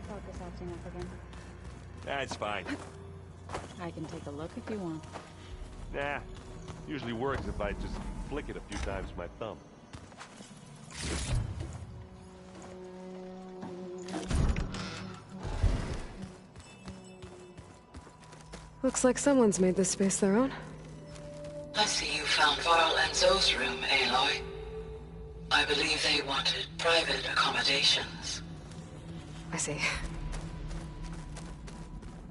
focus acting up again? That's fine. I can take a look if you want. Nah. Usually works if I just flick it a few times with my thumb. Looks like someone's made this space their own. I see you found Varl and Zoe's room, Aloy. I believe they wanted private accommodations. I see.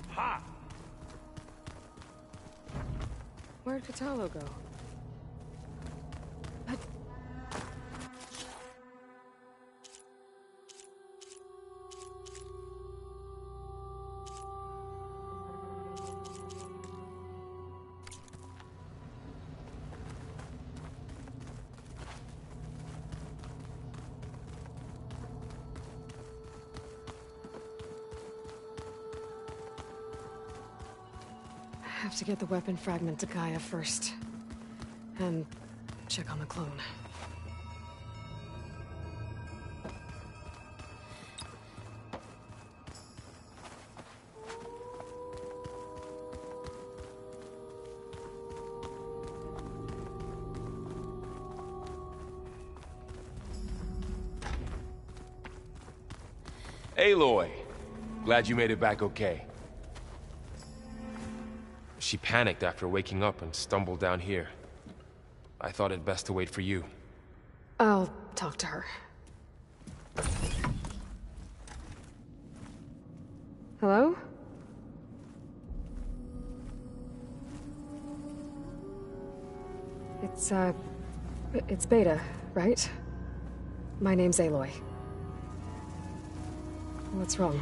Ha! Where'd Katalo go? But... I have to get the weapon fragment to Gaia first. And check on the clone. Aloy, glad you made it back okay. She panicked after waking up and stumbled down here. I thought it best to wait for you. I'll talk to her. Hello? It's Beta, right? My name's Aloy. What's wrong?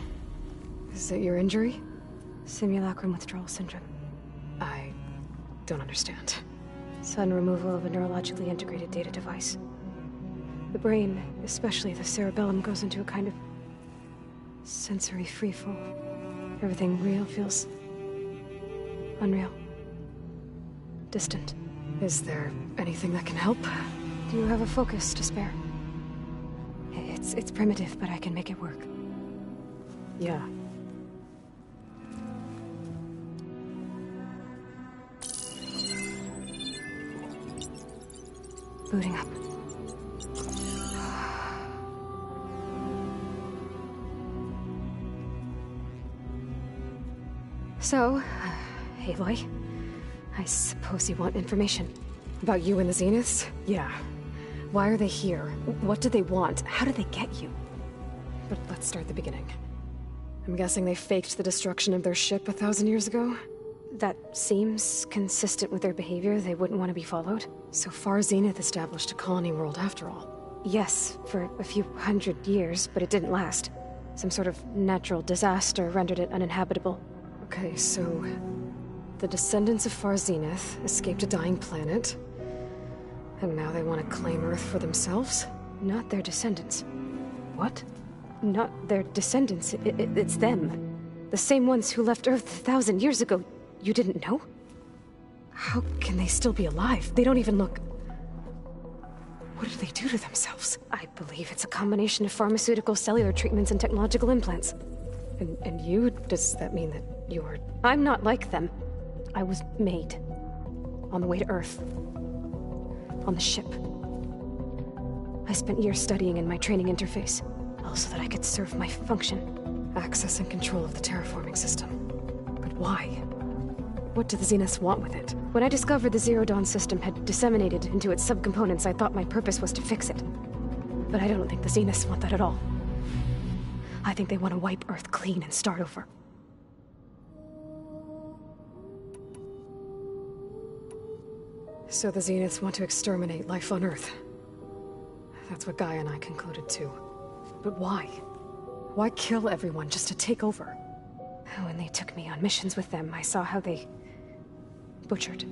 Is it your injury? Simulacrum withdrawal syndrome. I don't understand. Sudden removal of a neurologically integrated data device. The brain, especially the cerebellum, goes into a kind of sensory freefall. Everything real feels unreal. Distant. Is there anything that can help? Do you have a focus to spare? It's primitive, but I can make it work. Yeah. Booting up. So, Aloy, I suppose you want information. About you and the Zeniths? Yeah. Why are they here? What do they want? How did they get you? But let's start at the beginning. I'm guessing they faked the destruction of their ship 1,000 years ago? That seems consistent with their behavior. They wouldn't want to be followed. So far, Zenith established a colony world after all. Yes, for a few hundred years, but it didn't last. Some sort of natural disaster rendered it uninhabitable. Okay, so... the descendants of Far Zenith escaped a dying planet, and now they want to claim Earth for themselves? Not their descendants. What? Not their descendants. It's them. The same ones who left Earth 1,000 years ago. You didn't know? How can they still be alive? They don't even look... What did they do to themselves? I believe it's a combination of pharmaceutical, cellular treatments, and technological implants. And you? Does that mean that you're... I'm not like them. I was made. On the way to Earth. On the ship. I spent years studying in my training interface. All so that I could serve my function. Access and control of the terraforming system. But why? What do the Zeniths want with it? When I discovered the Zero Dawn system had disseminated into its subcomponents, I thought my purpose was to fix it. But I don't think the Zeniths want that at all. I think they want to wipe Earth clean and start over. So the Zeniths want to exterminate life on Earth. That's what Gaia and I concluded too. But why? Why kill everyone just to take over? When they took me on missions with them, I saw how they butchered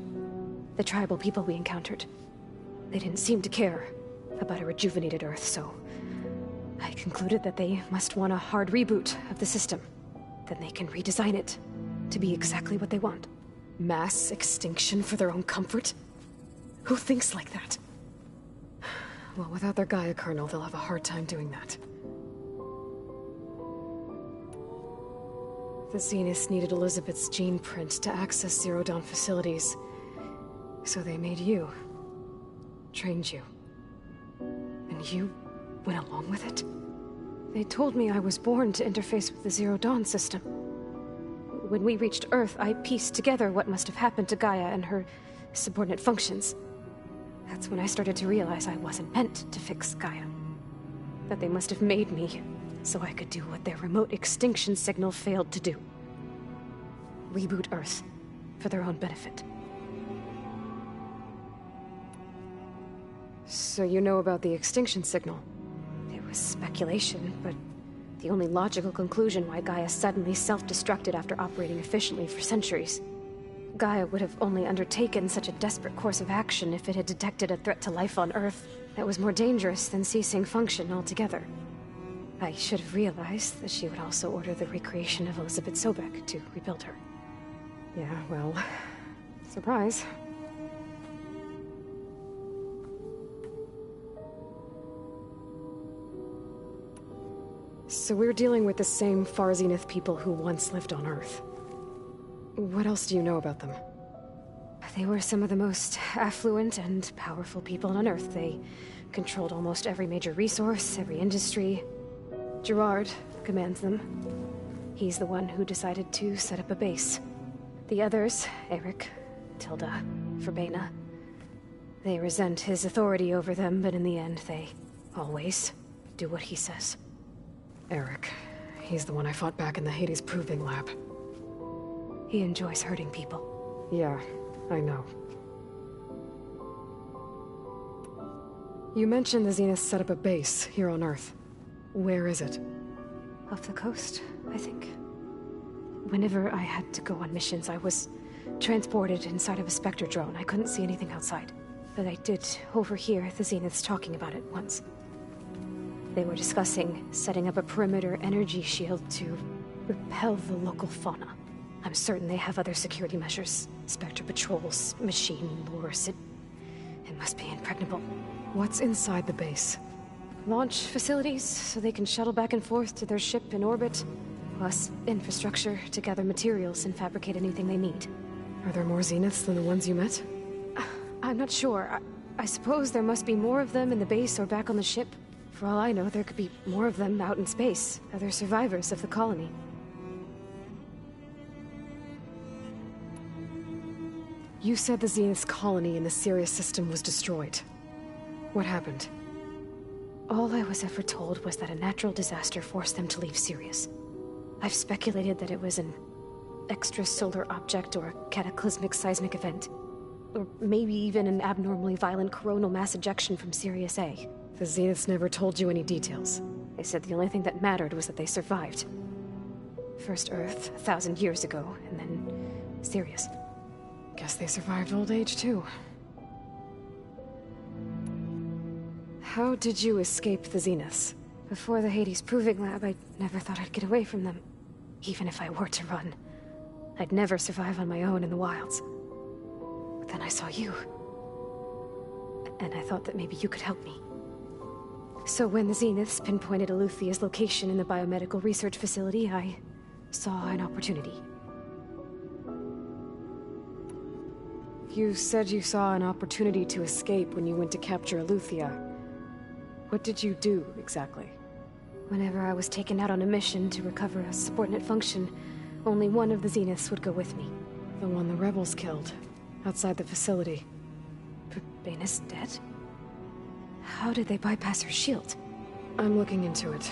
the tribal people we encountered. They didn't seem to care about a rejuvenated Earth, so I concluded that they must want a hard reboot of the system. Then they can redesign it to be exactly what they want. Mass extinction for their own comfort? Who thinks like that? Well, without their Gaia kernel, they'll have a hard time doing that. The Zeniths needed Elizabeth's gene print to access Zero Dawn facilities. So they made you. Trained you. And you went along with it? They told me I was born to interface with the Zero Dawn system. When we reached Earth, I pieced together what must have happened to Gaia and her subordinate functions. That's when I started to realize I wasn't meant to fix Gaia. That they must have made me so I could do what their remote extinction signal failed to do. Reboot Earth for their own benefit. So you know about the extinction signal? It was speculation, but the only logical conclusion why Gaia suddenly self-destructed after operating efficiently for centuries. Gaia would have only undertaken such a desperate course of action if it had detected a threat to life on Earth that was more dangerous than ceasing function altogether. I should have realized that she would also order the recreation of Elizabeth Sobek to rebuild her. Yeah, well, surprise. So we're dealing with the same Far Zenith people who once lived on Earth. What else do you know about them? They were some of the most affluent and powerful people on Earth. They controlled almost every major resource, every industry. Gerard commands them. He's the one who decided to set up a base. The others, Eric, Tilda, Forbbiden, they resent his authority over them, but in the end, they always do what he says. Eric. He's the one I fought back in the Hades Proving Lab. He enjoys hurting people. Yeah, I know. You mentioned the Zeniths set up a base here on Earth. Where is it? Off the coast, I think. Whenever I had to go on missions, I was transported inside of a Spectre drone. I couldn't see anything outside. But I did overhear the Zeniths talking about it once. They were discussing setting up a perimeter energy shield to repel the local fauna. I'm certain they have other security measures. Spectre patrols, machine lures. It must be impregnable. What's inside the base? Launch facilities, so they can shuttle back and forth to their ship in orbit. Plus, infrastructure to gather materials and fabricate anything they need. Are there more Zeniths than the ones you met? I'm not sure. I suppose there must be more of them in the base or back on the ship. For all I know, there could be more of them out in space. Other survivors of the colony. You said the Zenith's colony in the Sirius system was destroyed. What happened? All I was ever told was that a natural disaster forced them to leave Sirius. I've speculated that it was an extrasolar object or a cataclysmic seismic event. Or maybe even an abnormally violent coronal mass ejection from Sirius A. The Zeniths never told you any details. They said the only thing that mattered was that they survived. First Earth, 1,000 years ago, and then Sirius. Guess they survived old age, too. How did you escape the Zeniths? Before the Hades Proving Lab, I never thought I'd get away from them. Even if I were to run. I'd never survive on my own in the wilds. But then I saw you. And I thought that maybe you could help me. So when the Zeniths pinpointed Aluthia's location in the biomedical research facility, I saw an opportunity. You said you saw an opportunity to escape when you went to capture Aluthia. What did you do, exactly? Whenever I was taken out on a mission to recover a subordinate function, only one of the Zeniths would go with me. The one the rebels killed, outside the facility. Forbbinen's dead? How did they bypass her shield? I'm looking into it.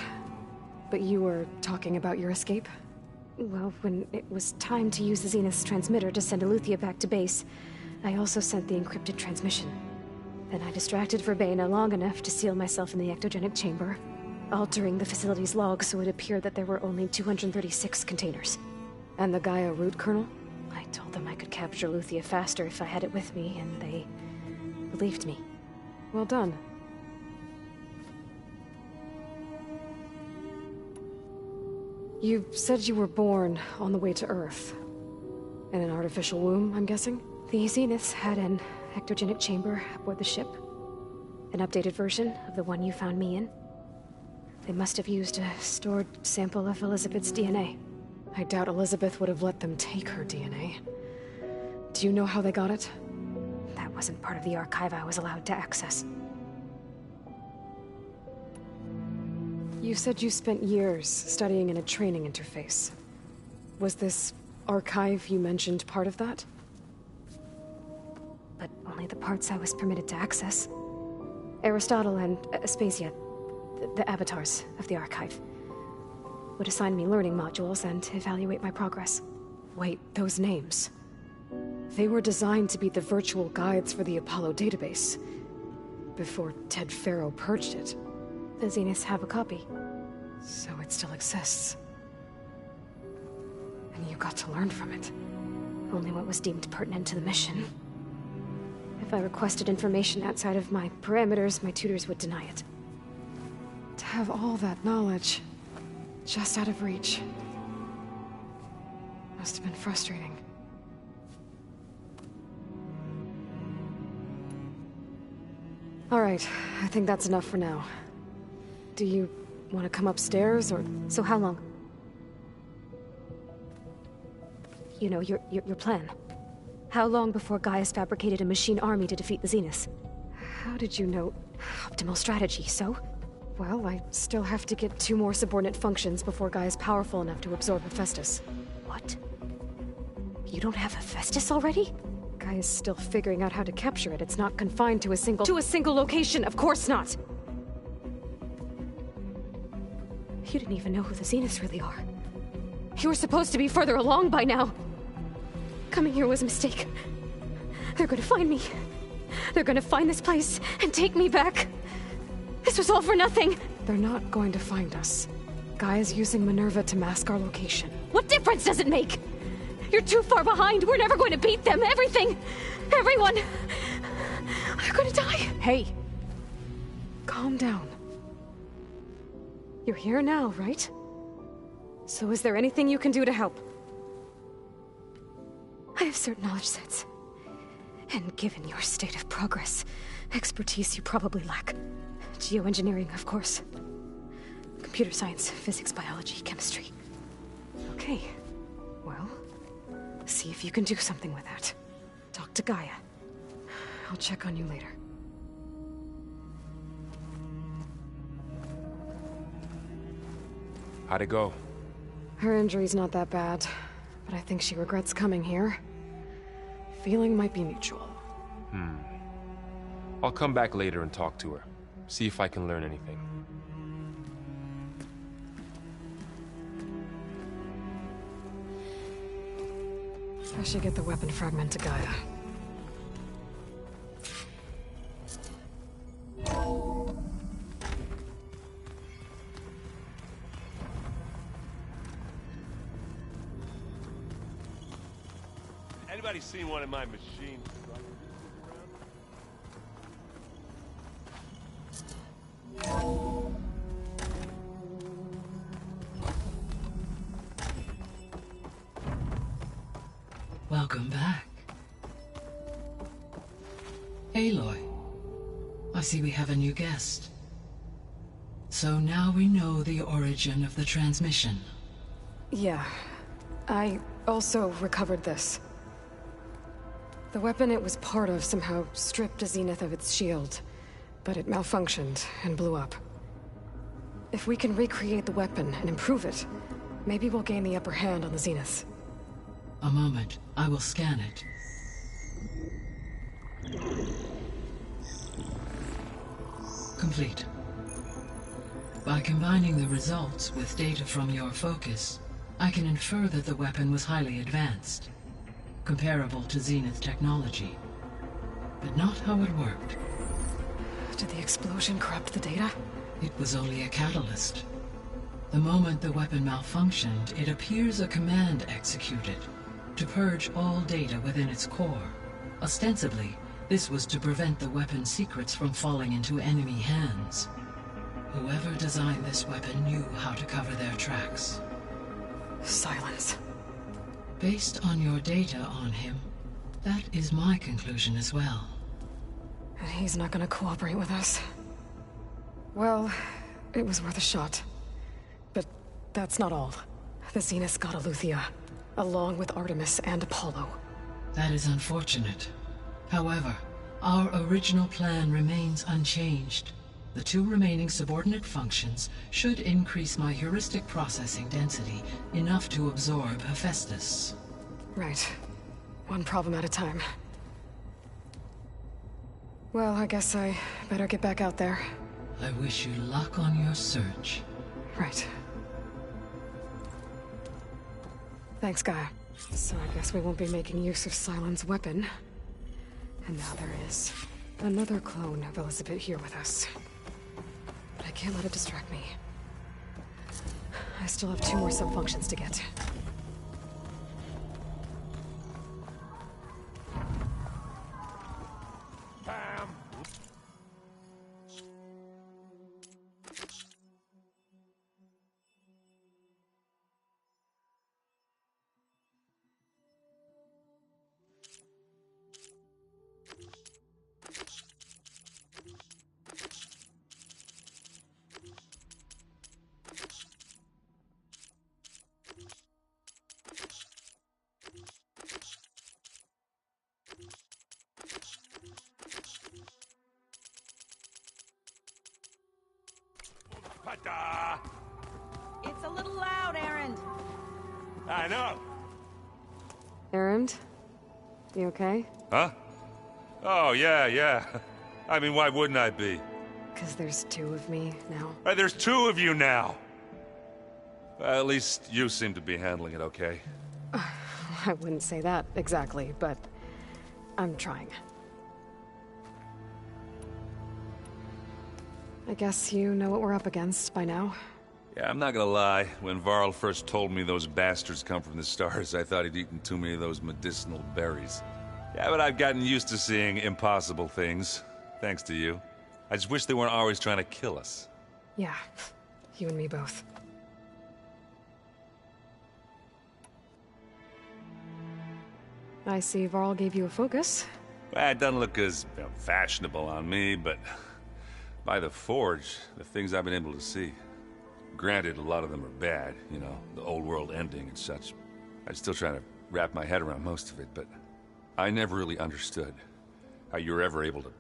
But you were talking about your escape? Well, when it was time to use the Zenith's transmitter to send Aluthia back to base, I also sent the encrypted transmission. Then I distracted Forbbiden long enough to seal myself in the ectogenic chamber, altering the facility's log so it appeared that there were only 236 containers. And the Gaia root kernel? I told them I could capture Aluthia faster if I had it with me, and they believed me. Well done. You said you were born on the way to Earth. In an artificial womb, I'm guessing? The Zeniths had an ectogenic chamber aboard the ship. An updated version of the one you found me in. They must have used a stored sample of Elizabeth's DNA. I doubt Elizabeth would have let them take her DNA. Do you know how they got it? That wasn't part of the archive I was allowed to access. You said you spent years studying in a training interface. Was this archive you mentioned part of that? But only the parts I was permitted to access. Aristotle and Aspasia, the avatars of the archive, would assign me learning modules and evaluate my progress. Wait, those names. They were designed to be the virtual guides for the Apollo database. Before Ted Faro purged it. The Zeniths have a copy. So it still exists. And you got to learn from it. Only what was deemed pertinent to the mission. If I requested information outside of my parameters, my tutors would deny it. To have all that knowledge, just out of reach. Must have been frustrating. All right, I think that's enough for now. Do you want to come upstairs, or...? So how long? You know, your plan. How long before Gaius fabricated a machine army to defeat the Zeniths? How did you know? Optimal strategy, so? Well, I still have to get 2 more subordinate functions before Gaia is powerful enough to absorb Hephaestus. What? You don't have Hephaestus already? Gaia is still figuring out how to capture it. It's not confined to a single location, of course not! You didn't even know who the Zeniths really are. You were supposed to be further along by now. Coming here was a mistake. They're gonna find me. They're gonna find this place and take me back. This was all for nothing. They're not going to find us. Gaia's using Minerva to mask our location. What difference does it make? You're too far behind. We're never going to beat them. Everything. Everyone. Are gonna die. Hey. Calm down. You're here now, right? So is there anything you can do to help? I have certain knowledge sets. And given your state of progress, expertise you probably lack. Geoengineering, of course. Computer science, physics, biology, chemistry. Okay. Well, see if you can do something with that. Talk to Gaia. I'll check on you later. How'd it go? Her injury's not that bad, but I think she regrets coming here. Feeling might be mutual. I'll come back later and talk to her. See if I can learn anything. I should get the weapon fragment to Gaia. Anybody seen one of my machines? Welcome back. Aloy, I see we have a new guest. So now we know the origin of the transmission. Yeah. I also recovered this. The weapon it was part of somehow stripped a Zenith of its shield, but it malfunctioned and blew up. If we can recreate the weapon and improve it, maybe we'll gain the upper hand on the Zeniths. A moment, I will scan it. Complete. By combining the results with data from your focus, I can infer that the weapon was highly advanced, comparable to Zenith technology, but not how it worked. Did the explosion corrupt the data? It was only a catalyst. The moment the weapon malfunctioned, it appears a command executed to purge all data within its core. Ostensibly, this was to prevent the weapon's secrets from falling into enemy hands. Whoever designed this weapon knew how to cover their tracks. Silence. Based on your data on him, that is my conclusion as well. And he's not gonna cooperate with us. Well, it was worth a shot. But that's not all. The Zeniths got Aletheia, along with Artemis and Apollo. That is unfortunate. However, our original plan remains unchanged. The 2 remaining subordinate functions should increase my heuristic processing density enough to absorb Hephaestus. Right. One problem at a time. Well, I guess I better get back out there. I wish you luck on your search. Right. Thanks, Gaia. So I guess we won't be making use of Cylon's weapon. And now there is another clone of Elizabeth here with us. But I can't let it distract me. I still have 2 more sub-functions to get. Bam! Ta-da! It's a little loud, Aaron. I know. Erend? You okay? Huh? Oh, yeah. I mean, why wouldn't I be? 'Cause there's 2 of me now. There's 2 of you now! At least you seem to be handling it okay. I wouldn't say that exactly, but I'm trying. I guess you know what we're up against by now. Yeah, I'm not gonna lie. When Varl first told me those bastards come from the stars, I thought he'd eaten too many of those medicinal berries. Yeah, but I've gotten used to seeing impossible things, thanks to you. I just wish they weren't always trying to kill us. Yeah, you and me both. I see Varl gave you a focus. Well, it doesn't look as fashionable on me, but by the Forge, the things I've been able to see. Granted, a lot of them are bad, you know, the old world ending and such. I'm still trying to wrap my head around most of it, but I never really understood how you were ever able to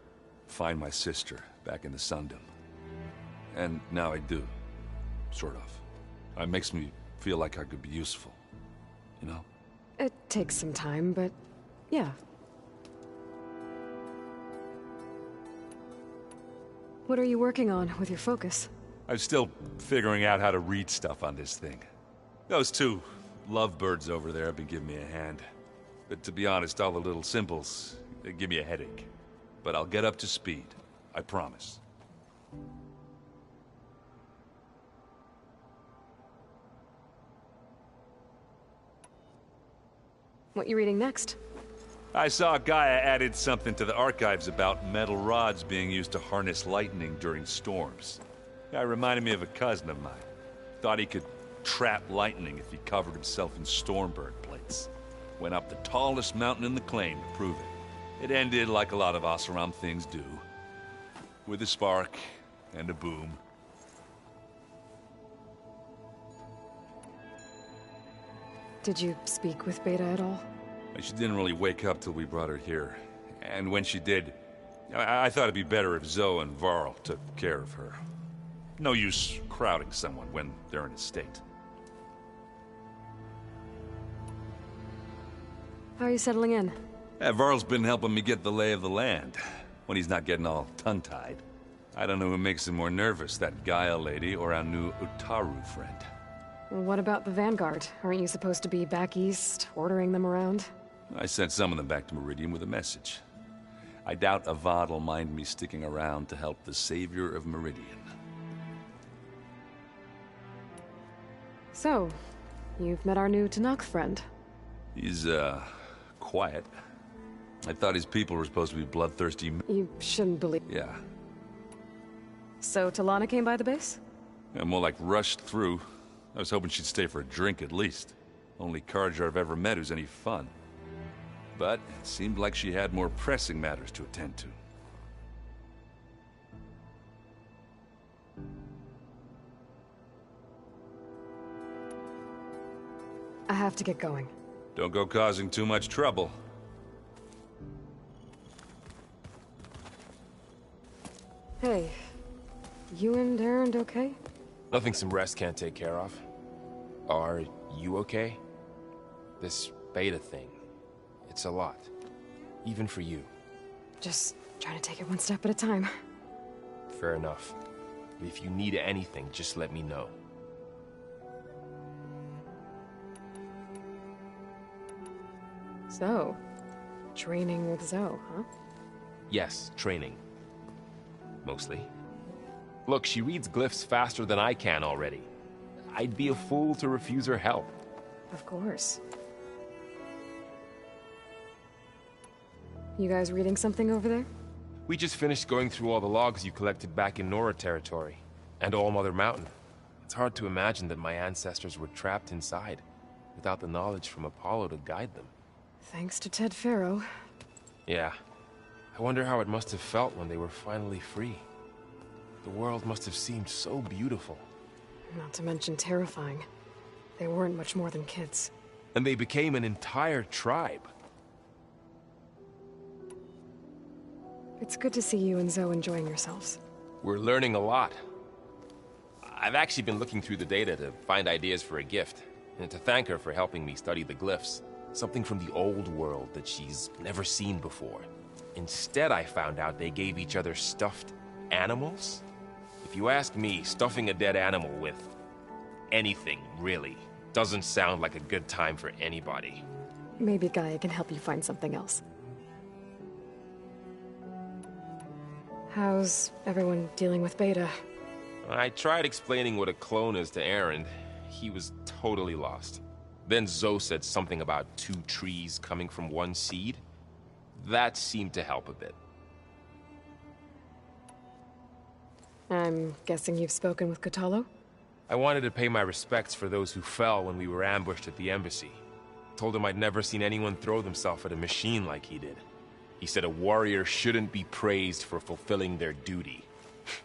find my sister back in the Sundom. And now I do, sort of. It makes me feel like I could be useful, you know? It takes some time, but yeah. What are you working on with your focus? I'm still figuring out how to read stuff on this thing. Those 2 lovebirds over there have been giving me a hand. But to be honest, all the little symbols, they give me a headache. But I'll get up to speed, I promise. What you reading next? I saw Gaia added something to the archives about metal rods being used to harness lightning during storms. Guy reminded me of a cousin of mine. Thought he could trap lightning if he covered himself in Stormbird plates. Went up the tallest mountain in the claim to prove it. It ended like a lot of Oseram things do. With a spark and a boom. Did you speak with Beta at all? She didn't really wake up till we brought her here. And when she did, I thought it'd be better if Zoe and Varl took care of her. No use crowding someone when they're in a state. How are you settling in? Varl's been helping me get the lay of the land, when he's not getting all tongue-tied. I don't know who makes him more nervous, that Gaia lady or our new Utaru friend. Well, what about the Vanguard? Aren't you supposed to be back east, ordering them around? I sent some of them back to Meridian with a message. I doubt Avad will mind me sticking around to help the savior of Meridian. So, you've met our new Tanakh friend. He's, quiet. I thought his people were supposed to be bloodthirsty. You shouldn't believe... Yeah. So, Talana came by the base? And more like rushed through. I was hoping she'd stay for a drink at least. Only Carja I've ever met who's any fun. But it seemed like she had more pressing matters to attend to. have to get going. Don't go causing too much trouble. Hey, you and Erend okay? Nothing some rest can't take care of. Are you okay? This beta thing, it's a lot. Even for you. Just trying to take it one step at a time. Fair enough. If you need anything, just let me know. So, training with Zoe, huh? Yes, training. Mostly. Look, she reads glyphs faster than I can already. I'd be a fool to refuse her help. Of course. You guys reading something over there? We just finished going through all the logs you collected back in Nora territory, and All Mother Mountain. It's hard to imagine that my ancestors were trapped inside, without the knowledge from Apollo to guide them. Thanks to Ted Faro. Yeah. I wonder how it must have felt when they were finally free. The world must have seemed so beautiful. Not to mention terrifying. They weren't much more than kids. And they became an entire tribe. It's good to see you and Zoe enjoying yourselves. We're learning a lot. I've actually been looking through the data to find ideas for a gift, and to thank her for helping me study the glyphs. Something from the old world that she's never seen before. Instead, I found out they gave each other stuffed animals. If you ask me, stuffing a dead animal with anything, really, doesn't sound like a good time for anybody. Maybe Gaia can help you find something else. How's everyone dealing with Beta? I tried explaining what a clone is to Erend. He was totally lost. Then Zoe said something about 2 trees coming from 1 seed. That seemed to help a bit. I'm guessing you've spoken with Kotallo? I wanted to pay my respects for those who fell when we were ambushed at the embassy. Told him I'd never seen anyone throw themselves at a machine like he did. He said a warrior shouldn't be praised for fulfilling their duty.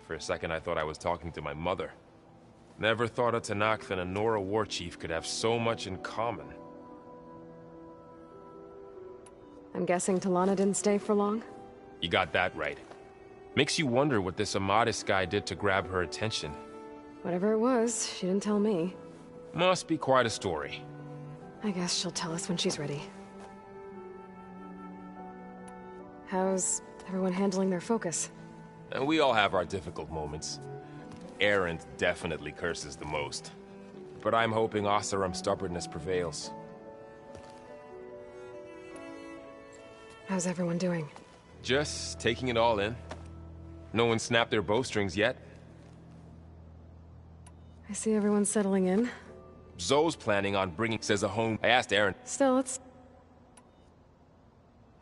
For a second I thought I was talking to my mother. Never thought a Tenakth and a Nora war chief could have so much in common. I'm guessing Talana didn't stay for long? You got that right. Makes you wonder what this Amadis guy did to grab her attention. Whatever it was, she didn't tell me. Must be quite a story. I guess she'll tell us when she's ready. How's everyone handling their focus? And we all have our difficult moments. Erend definitely curses the most. But I'm hoping Oseram's stubbornness prevails. How's everyone doing? Just taking it all in. No one snapped their bowstrings yet. I see everyone settling in. Zoe's planning on bringing Says a home. I asked Erend. Still, it's...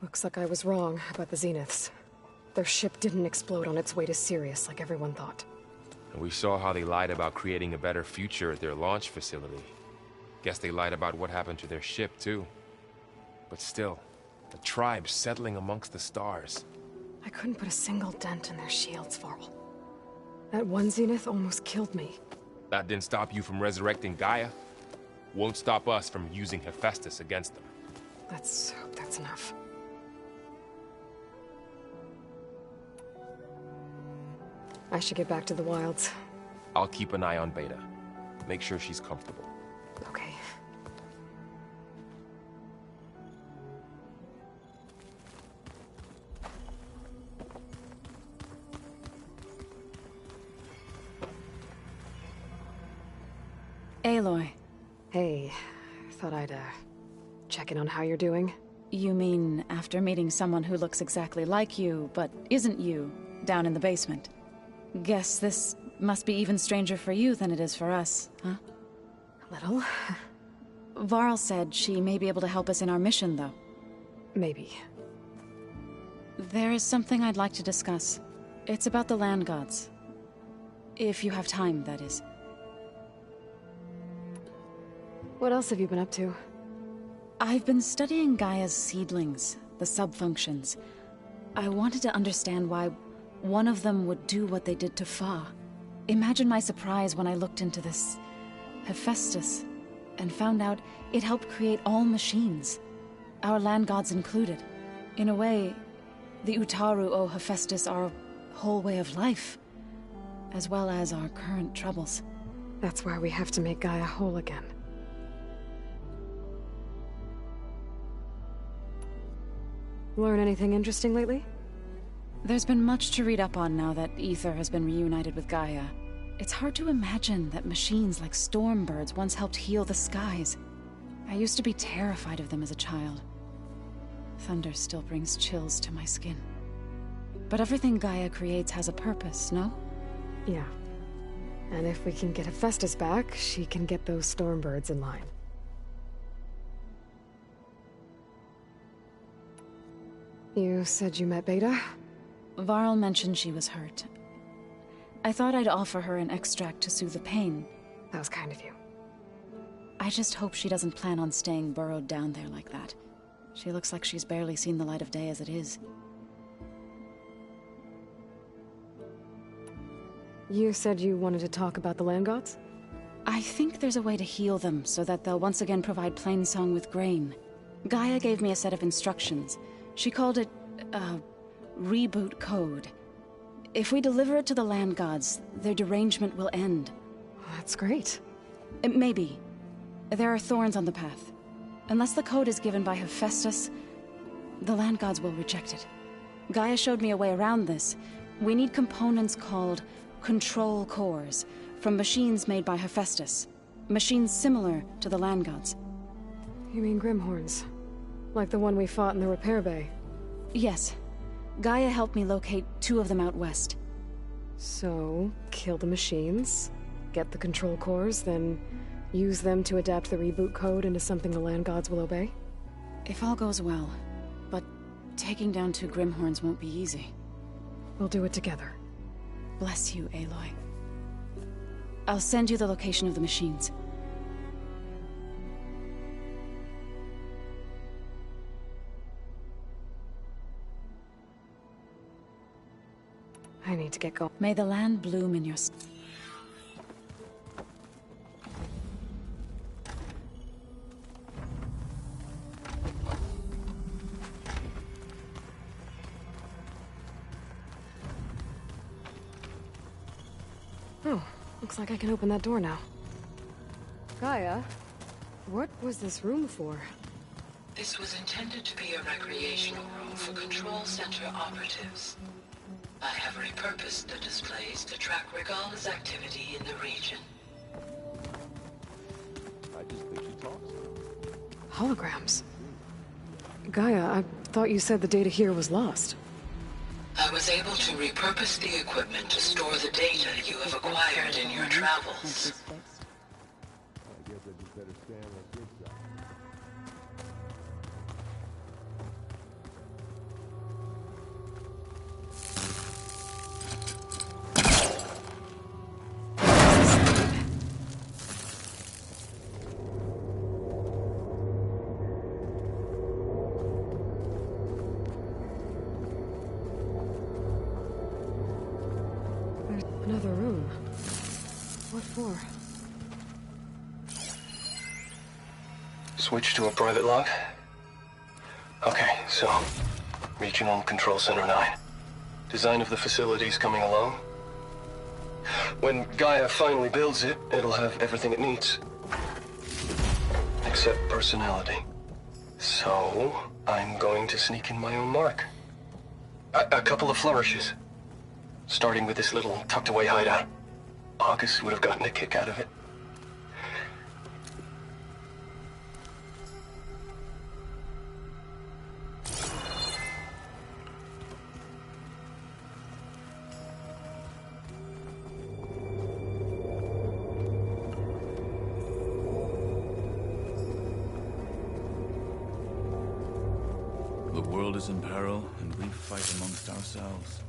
Looks like I was wrong about the Zeniths. Their ship didn't explode on its way to Sirius like everyone thought. And we saw how they lied about creating a better future at their launch facility. Guess they lied about what happened to their ship, too. But still, the tribe settling amongst the stars. I couldn't put a single dent in their shields, Varl. That one Zenith almost killed me. That didn't stop you from resurrecting Gaia. Won't stop us from using Hephaestus against them. Let's hope that's enough. I should get back to the wilds. I'll keep an eye on Beta. Make sure she's comfortable. Okay. Aloy. Hey, thought I'd, check in on how you're doing. You mean after meeting someone who looks exactly like you, but isn't you, down in the basement? Guess this must be even stranger for you than it is for us, huh? A little. Varl said she may be able to help us in our mission, though. Maybe. There is something I'd like to discuss. It's about the land gods. If you have time, that is. What else have you been up to? I've been studying Gaia's seedlings, the subfunctions. I wanted to understand why one of them would do what they did to Fa. Imagine my surprise when I looked into this Hephaestus. and found out it helped create all machines, our land gods included. In a way, the Utaru owe Hephaestus our whole way of life, as well as our current troubles. That's why we have to make Gaia whole again. Learn anything interesting lately? There's been much to read up on now that Ether has been reunited with Gaia. It's hard to imagine that machines like Stormbirds once helped heal the skies. I used to be terrified of them as a child. Thunder still brings chills to my skin. But everything Gaia creates has a purpose, no? Yeah. And if we can get Hephaestus back, she can get those Stormbirds in line. You said you met Beta? Varl mentioned she was hurt. I thought I'd offer her an extract to soothe the pain. That was kind of you. I just hope she doesn't plan on staying burrowed down there like that. She looks like she's barely seen the light of day as it is. You said you wanted to talk about the land gods? I think there's a way to heal them so that they'll once again provide Plainsong with grain. Gaia gave me a set of instructions. She called it, reboot code. If we deliver it to the land gods, their derangement will end. That's great. Maybe. There are thorns on the path. Unless the code is given by Hephaestus, the land gods will reject it. Gaia showed me a way around this. We need components called control cores from machines made by Hephaestus. Machines similar to the land gods. You mean Grimhorns? Like the one we fought in the repair bay? Yes. Gaia helped me locate 2 of them out west. So, kill the machines, get the control cores, then use them to adapt the reboot code into something the land gods will obey? If all goes well. But taking down 2 Grimhorns won't be easy. We'll do it together. Bless you, Aloy. I'll send you the location of the machines. I need to get going. May the land bloom in your... Oh, looks like I can open that door now. Gaia, what was this room for? This was intended to be a recreational room for Control Center operatives. I have repurposed the displays to track Regala's activity in the region. I just think she talks. Holograms. Gaia, I thought you said the data here was lost. I was able to repurpose the equipment to store the data you have acquired in your travels. I guess I just better stand like this guy. Another room. What for? Switch to a private log? Okay, so... Regional Control Center 9. Design of the facility's coming along. When Gaia finally builds it, it'll have everything it needs. Except personality. So, I'm going to sneak in my own mark. A couple of flourishes. Starting with this little tucked-away hideout. August would have gotten a kick out of it. The world is in peril, and we fight amongst ourselves.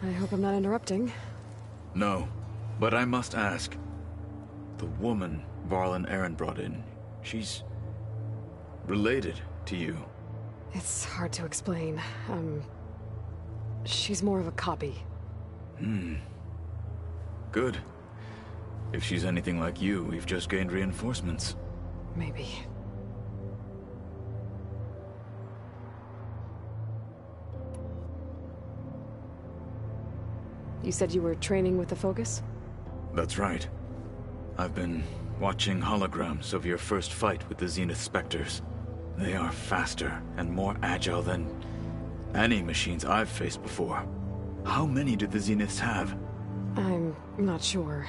I hope I'm not interrupting. No, but I must ask. The woman Varl and Aaron brought in, she's... related to you. It's hard to explain. She's more of a copy. Good. If she's anything like you, we've just gained reinforcements. Maybe. You said you were training with the Focus? That's right. I've been watching holograms of your first fight with the Zenith Spectres. They are faster and more agile than any machines I've faced before. How many do the Zeniths have? I'm not sure.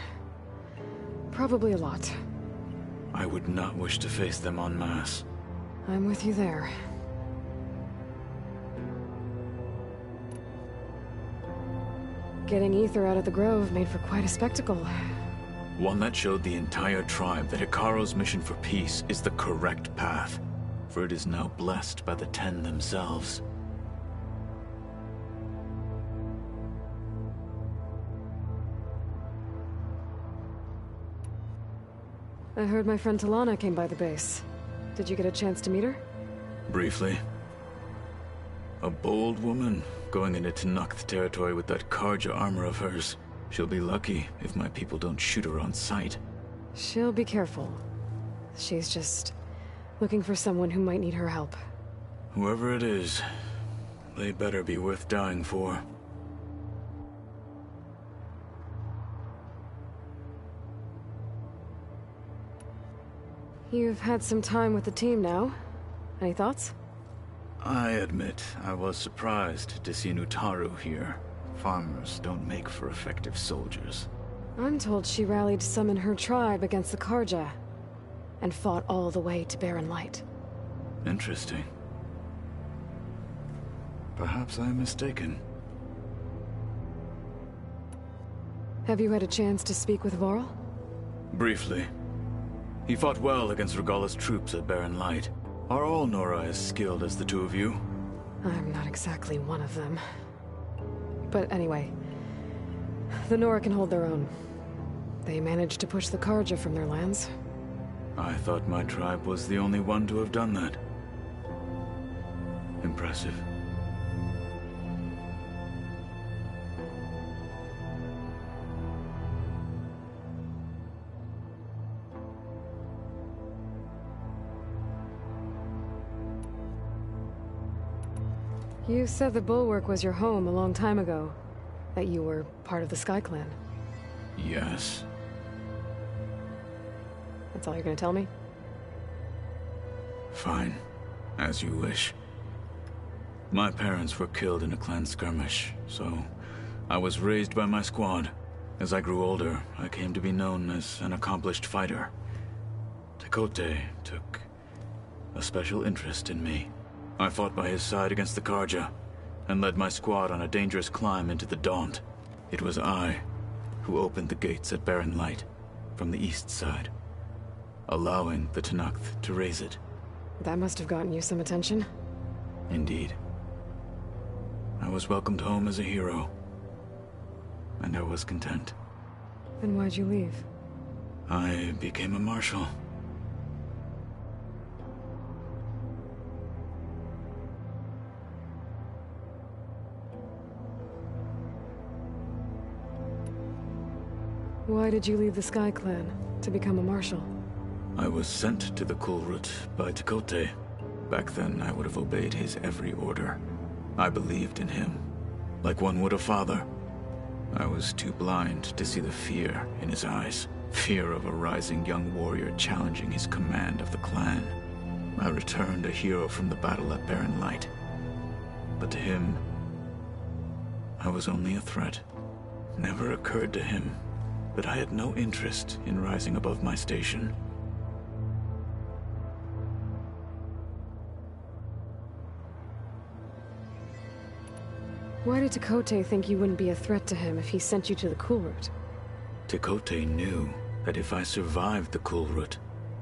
Probably a lot. I would not wish to face them en masse. I'm with you there. Getting Ether out of the Grove made for quite a spectacle. One that showed the entire tribe that Hikaru's mission for peace is the correct path, for it is now blessed by the Ten themselves. I heard my friend Talana came by the base. Did you get a chance to meet her? Briefly. A bold woman going into Tenakth territory with that Karja armor of hers. She'll be lucky if my people don't shoot her on sight. She'll be careful. She's just looking for someone who might need her help. Whoever it is, they better be worth dying for. You've had some time with the team now. Any thoughts? I admit, I was surprised to see Nutaru here. Farmers don't make for effective soldiers. I'm told she rallied some in her tribe against the Karja, and fought all the way to Barren Light. Interesting. Perhaps I'm mistaken. Have you had a chance to speak with Varl? Briefly. He fought well against Regalla's troops at Barren Light. Are all Nora as skilled as the two of you? I'm not exactly one of them. But anyway, the Nora can hold their own. They managed to push the Karja from their lands. I thought my tribe was the only one to have done that. Impressive. You said the Bulwark was your home a long time ago. That you were part of the Sky Clan. Yes. That's all you're gonna tell me? Fine. As you wish. My parents were killed in a clan skirmish, so I was raised by my squad. As I grew older, I came to be known as an accomplished fighter. Tekote took a special interest in me. I fought by his side against the Karja, and led my squad on a dangerous climb into the Daunt. It was I who opened the gates at Barren Light, from the east side, allowing the Tenakth to raise it. That must have gotten you some attention. Indeed. I was welcomed home as a hero, and I was content. Then why'd you leave? I became a marshal. Why did you leave the Sky Clan to become a marshal? I was sent to the Kulrut by Tekote. Back then, I would have obeyed his every order. I believed in him, like one would a father. I was too blind to see the fear in his eyes. Fear of a rising young warrior challenging his command of the clan. I returned a hero from the battle at Barren Light. But to him, I was only a threat. Never occurred to him that I had no interest in rising above my station. Why did Tekote think you wouldn't be a threat to him if he sent you to the Kulrut? Tekote knew that if I survived the Kulrut,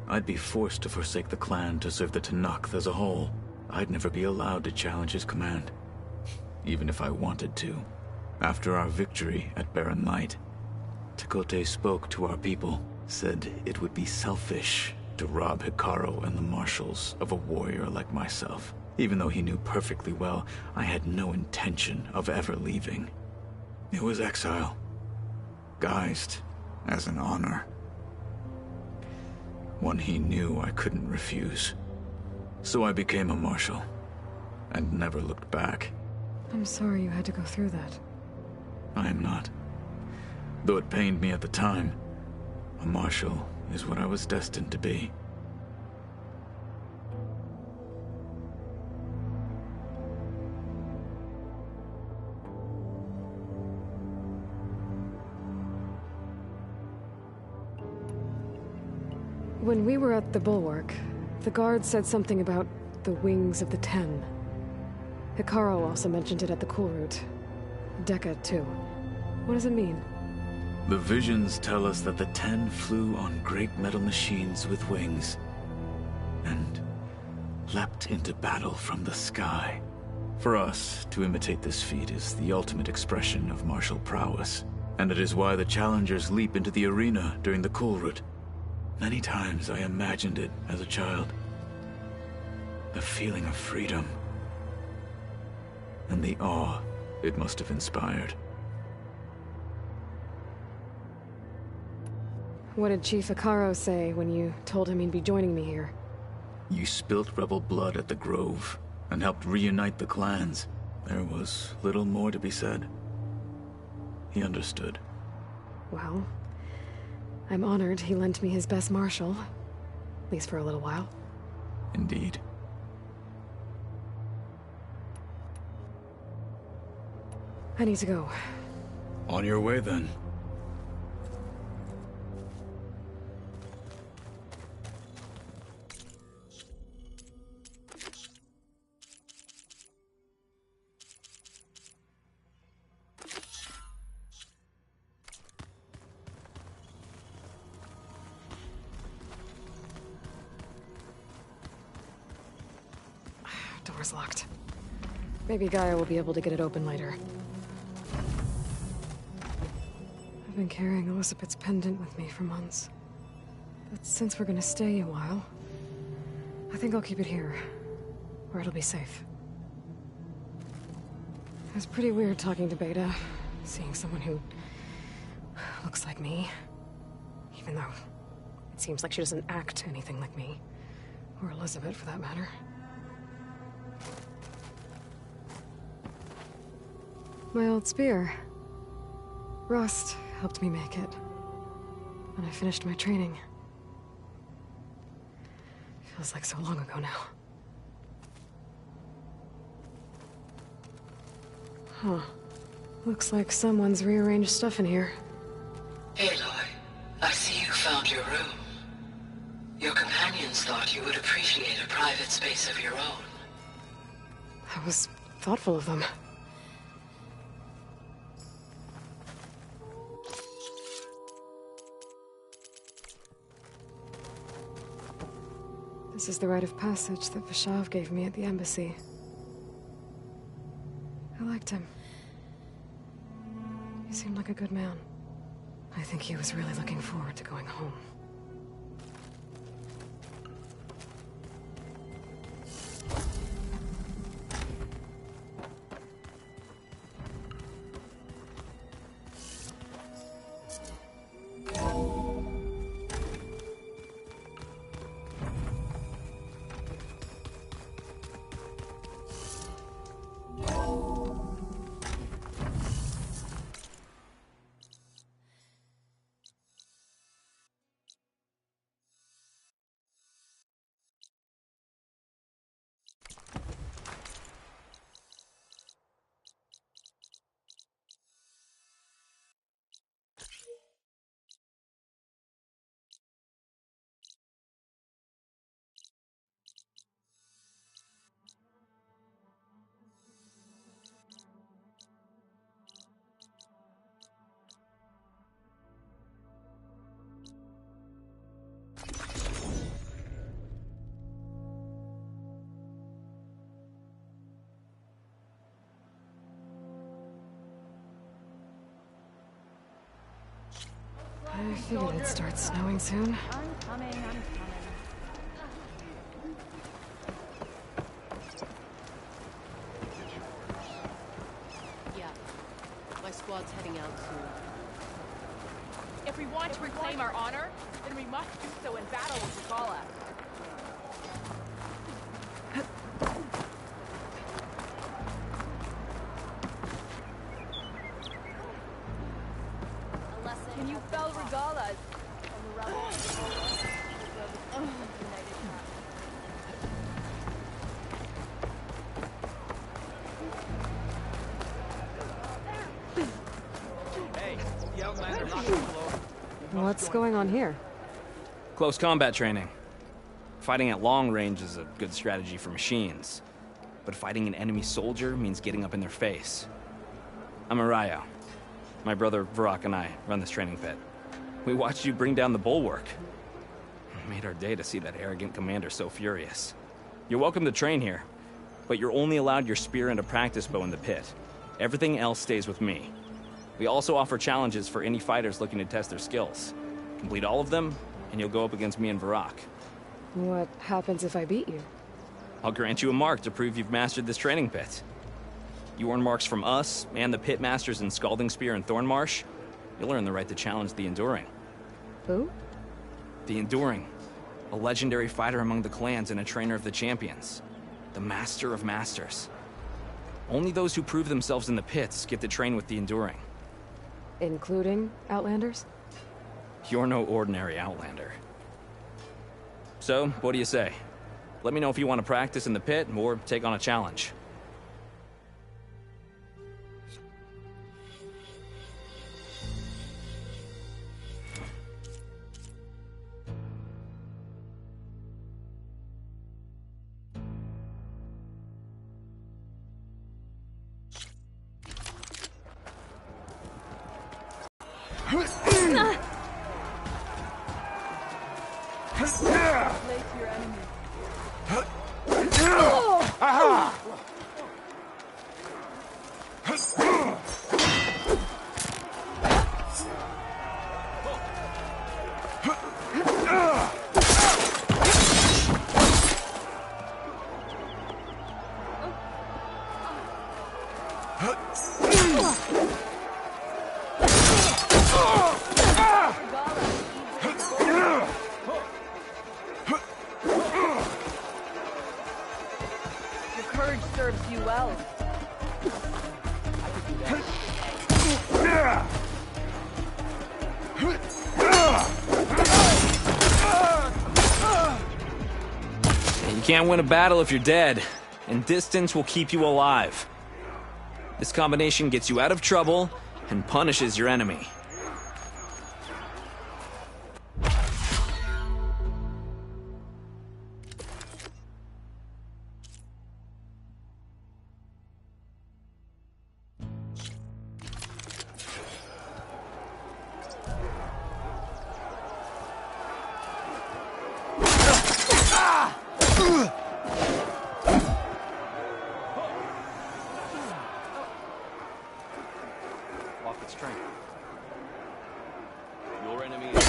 I'd be forced to forsake the clan to serve the Tenakth as a whole. I'd never be allowed to challenge his command, even if I wanted to. After our victory at Barren Light, Tekote spoke to our people, said it would be selfish to rob Hikaru and the marshals of a warrior like myself, even though he knew perfectly well I had no intention of ever leaving. It was exile, guised as an honor. One he knew I couldn't refuse. So I became a marshal, and never looked back. I'm sorry you had to go through that. I am not. Though it pained me at the time, a marshal is what I was destined to be. When we were at the Bulwark, the guard said something about the Wings of the Ten. Hikaru also mentioned it at the Cool Route. Decca, too. What does it mean? The visions tell us that the Ten flew on great metal machines with wings, and leapt into battle from the sky. For us, to imitate this feat is the ultimate expression of martial prowess, and it is why the challengers leap into the arena during the Cool Route. Many times I imagined it as a child. The feeling of freedom, and the awe it must have inspired. What did Chief Hikaru say when you told him he'd be joining me here? You spilt rebel blood at the Grove, and helped reunite the clans. There was little more to be said. He understood. Well, I'm honored he lent me his best marshal. At least for a little while. Indeed. I need to go. On your way, then. Door's locked. Maybe Gaia will be able to get it open later. I've been carrying Elizabeth's pendant with me for months. But since we're gonna stay a while, I think I'll keep it here, where it'll be safe. It was pretty weird talking to Beta, seeing someone who looks like me. Even though it seems like she doesn't act anything like me. Or Elizabeth, for that matter. My old spear. Rust helped me make it. When I finished my training. Feels like so long ago now. Huh. Looks like someone's rearranged stuff in here. Aloy, I see you found your room. Your companions thought you would appreciate a private space of your own. That was thoughtful of them. This is the rite of passage that Vashav gave me at the embassy. I liked him. He seemed like a good man. I think he was really looking forward to going home. I figured it'd start snowing soon. I'm coming. Yeah. My squad's heading out soon. Everyone, to reclaim our honor, then we must do so in battle with Regala. Can you fell Regalas? What's going on here? Close combat training. Fighting at long range is a good strategy for machines. But fighting an enemy soldier means getting up in their face. I'm Arayo. My brother Varrock and I run this training pit. We watched you bring down the bulwark. It made our day to see that arrogant commander so furious. You're welcome to train here, but you're only allowed your spear and a practice bow in the pit. Everything else stays with me. We also offer challenges for any fighters looking to test their skills. Complete all of them, and you'll go up against me and Varrock. What happens if I beat you? I'll grant you a mark to prove you've mastered this training pit. You earn marks from us and the pit masters in Scalding Spear and Thornmarsh. You'll earn the right to challenge the Enduring. Who? The Enduring. A legendary fighter among the clans and a trainer of the champions. The Master of Masters. Only those who prove themselves in the pits get to train with the Enduring. Including Outlanders? You're no ordinary Outlander. So, what do you say? Let me know if you want to practice in the pit or take on a challenge. Place your enemy. Your courage serves you well. You can't win a battle if you're dead, and distance will keep you alive. This combination gets you out of trouble and punishes your enemy. Walk with strength. Your enemy is...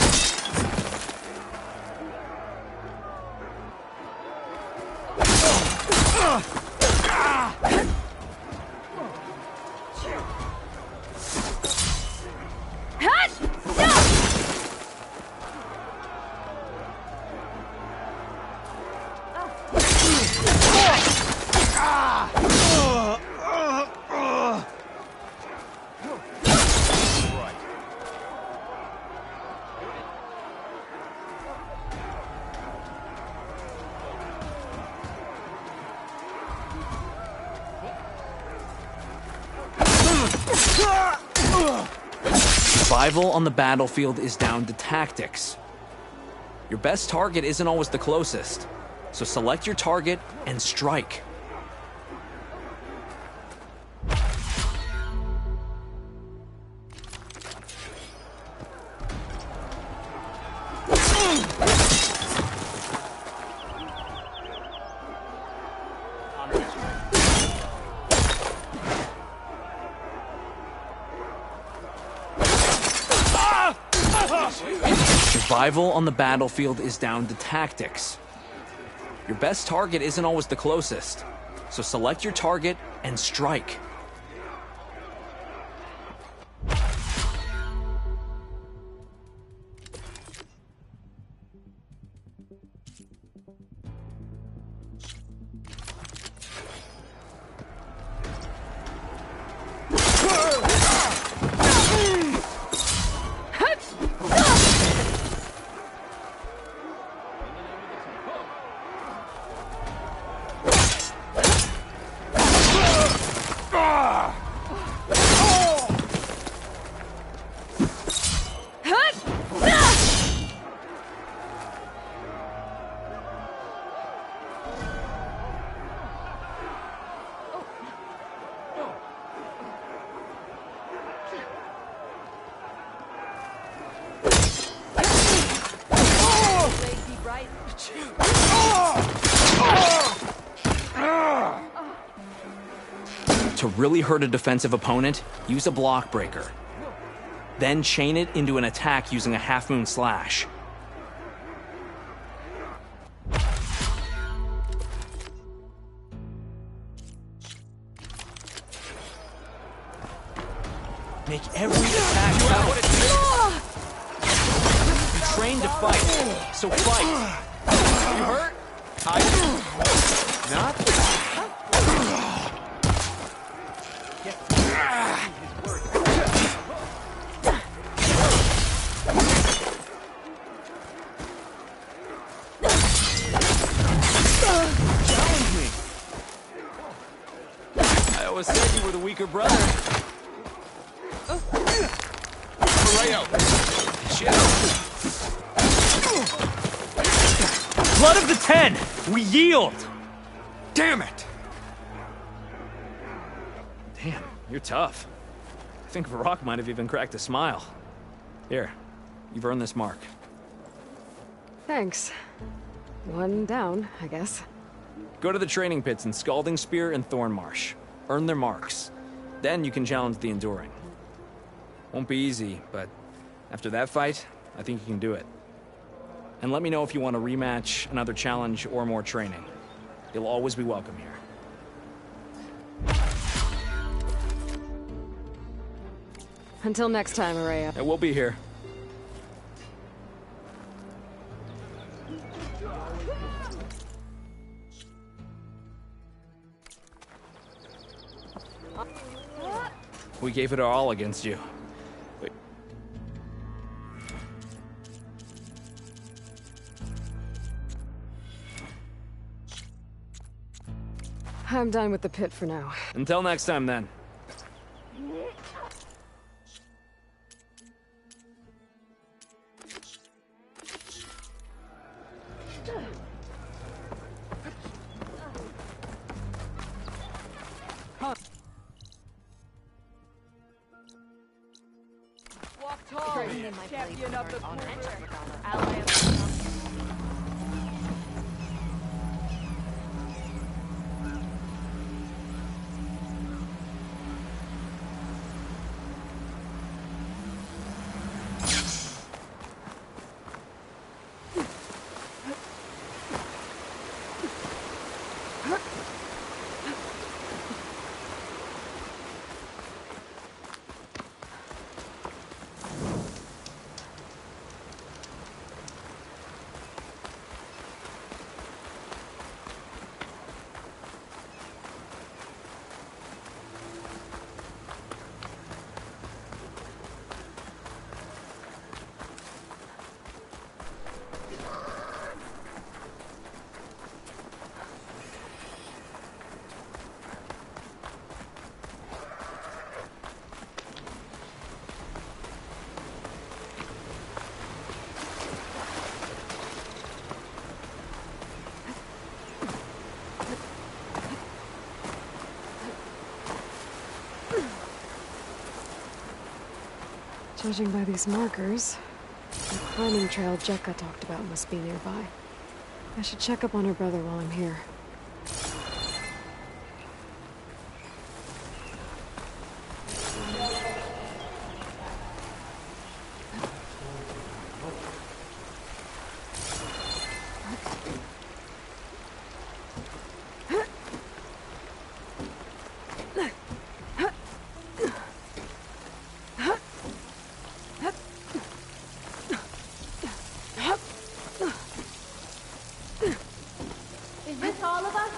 Survival on the battlefield is down to tactics. Your best target isn't always the closest, so select your target and strike. Survival on the battlefield is down to tactics. Your best target isn't always the closest, so select your target and strike. To really hurt a defensive opponent, use a block breaker. Then chain it into an attack using a half-moon slash. Make every attack count. You trained to fight, so fight. You hurt? Not? Challenge me. I always said you were the weaker brother. Blood of the Ten! We yield! Damn it! Damn, you're tough. I think Varrock might have even cracked a smile. Here, you've earned this mark. Thanks. One down, I guess. Go to the training pits in Scalding Spear and Thornmarsh. Earn their marks. Then you can challenge the Enduring. Won't be easy, but after that fight, I think you can do it. And let me know if you want a rematch, another challenge, or more training. You'll always be welcome here. Until next time, Araya. And we'll be here. We gave it our all against you. I'm done with the pit for now. Until next time, then. Walk tall, champion of the quarter. Aloy. Judging by these markers, the climbing trail Jekka talked about must be nearby. I should check up on her brother while I'm here. Is this all of us?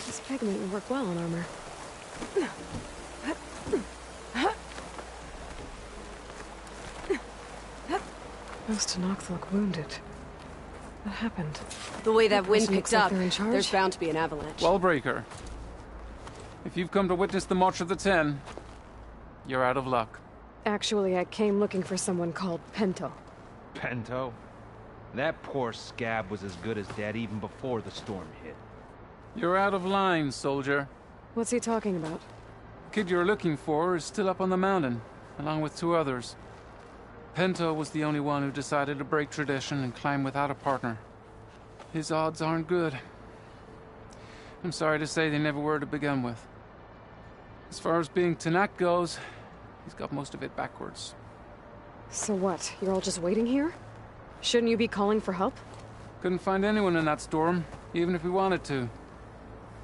This pigment would work well on armor. Most Tenakth look wounded. What happened? The way that wind person picked looks like up, they're in charge? there's bound to be an avalanche. Wellbreaker. If you've come to witness the March of the Ten, you're out of luck. Actually, I came looking for someone called Pento. Pento? That poor scab was as good as dead even before the storm hit. You're out of line, soldier. What's he talking about? Kid you're looking for is still up on the mountain, along with 2 others. Pento was the only one who decided to break tradition and climb without a partner. His odds aren't good. I'm sorry to say they never were to begin with. As far as being Tanak goes, he's got most of it backwards. So what? You're all just waiting here? Shouldn't you be calling for help? Couldn't find anyone in that storm, even if we wanted to.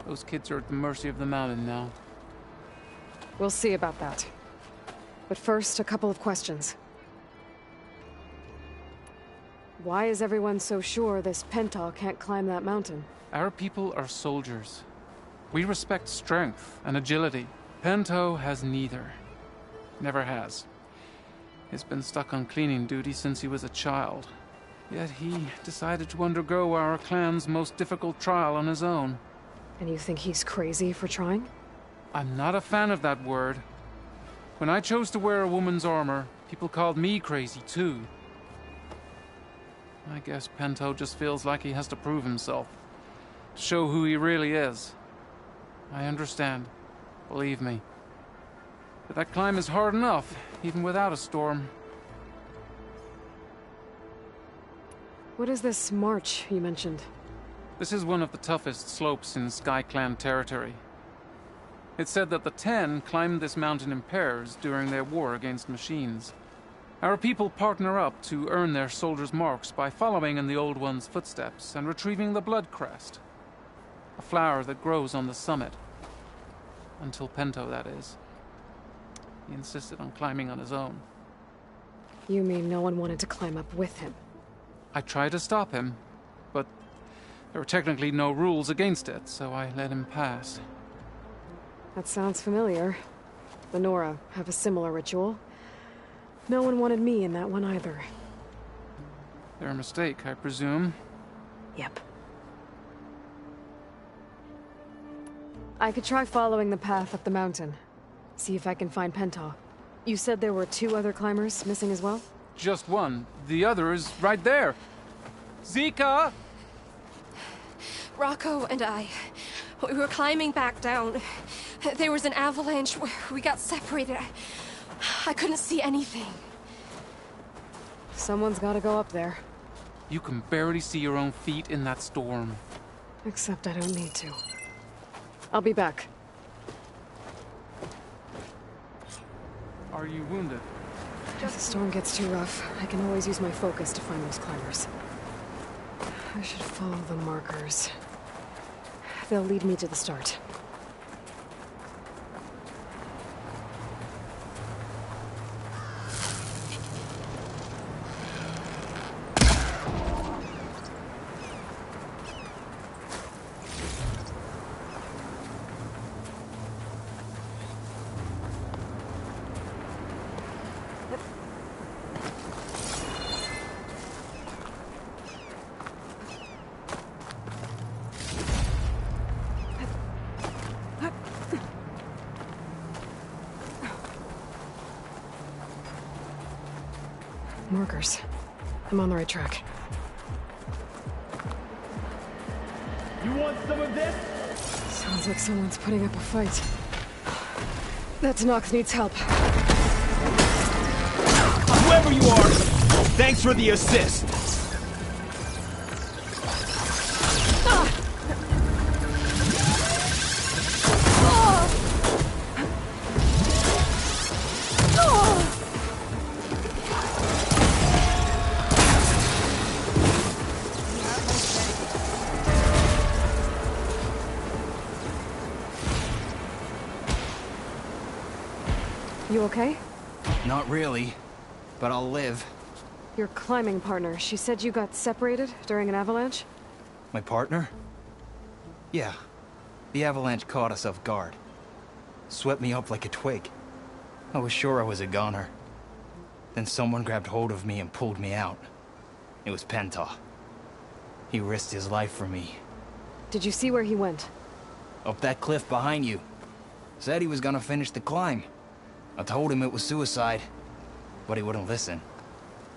Those kids are at the mercy of the mountain now. We'll see about that. But first, a couple of questions. Why is everyone so sure this Pental can't climb that mountain? Our people are soldiers. We respect strength and agility. Pento has neither. Never has. He's been stuck on cleaning duty since he was a child. Yet he decided to undergo our clan's most difficult trial on his own. And you think he's crazy for trying? I'm not a fan of that word. When I chose to wear a woman's armor, people called me crazy too. I guess Pento just feels like he has to prove himself. To show who he really is. I understand. Believe me. But that climb is hard enough, even without a storm. What is this march you mentioned? This is one of the toughest slopes in SkyClan territory. It's said that the 10 climbed this mountain in pairs during their war against machines. Our people partner up to earn their soldiers' marks by following in the Old One's footsteps and retrieving the Blood Crest, a flower that grows on the summit. Until Pento, that is. He insisted on climbing on his own. You mean no one wanted to climb up with him? I tried to stop him, but there were technically no rules against it, so I let him pass. That sounds familiar. The Nora have a similar ritual. No one wanted me in that one either. Their mistake, I presume. Yep. I could try following the path up the mountain. See if I can find Penta. You said there were 2 other climbers missing as well? Just one. The other is right there. Zika! Rocco and I, we were climbing back down. There was an avalanche. We got separated. I couldn't see anything. Someone's gotta go up there. You can barely see your own feet in that storm. Except I don't need to. I'll be back. Are you wounded? If the storm gets too rough, I can always use my focus to find those climbers. I should follow the markers. They'll lead me to the start. Markers. I'm on the right track. You want some of this? Sounds like someone's putting up a fight. That Nox needs help. Whoever you are, thanks for the assist. You okay? Not really, but I'll live. Your climbing partner, she said you got separated during an avalanche? My partner? Yeah. The avalanche caught us off guard. Swept me up like a twig. I was sure I was a goner. Then someone grabbed hold of me and pulled me out. It was Penta. He risked his life for me. Did you see where he went? Up that cliff behind you. Said he was gonna finish the climb. I told him it was suicide, but he wouldn't listen.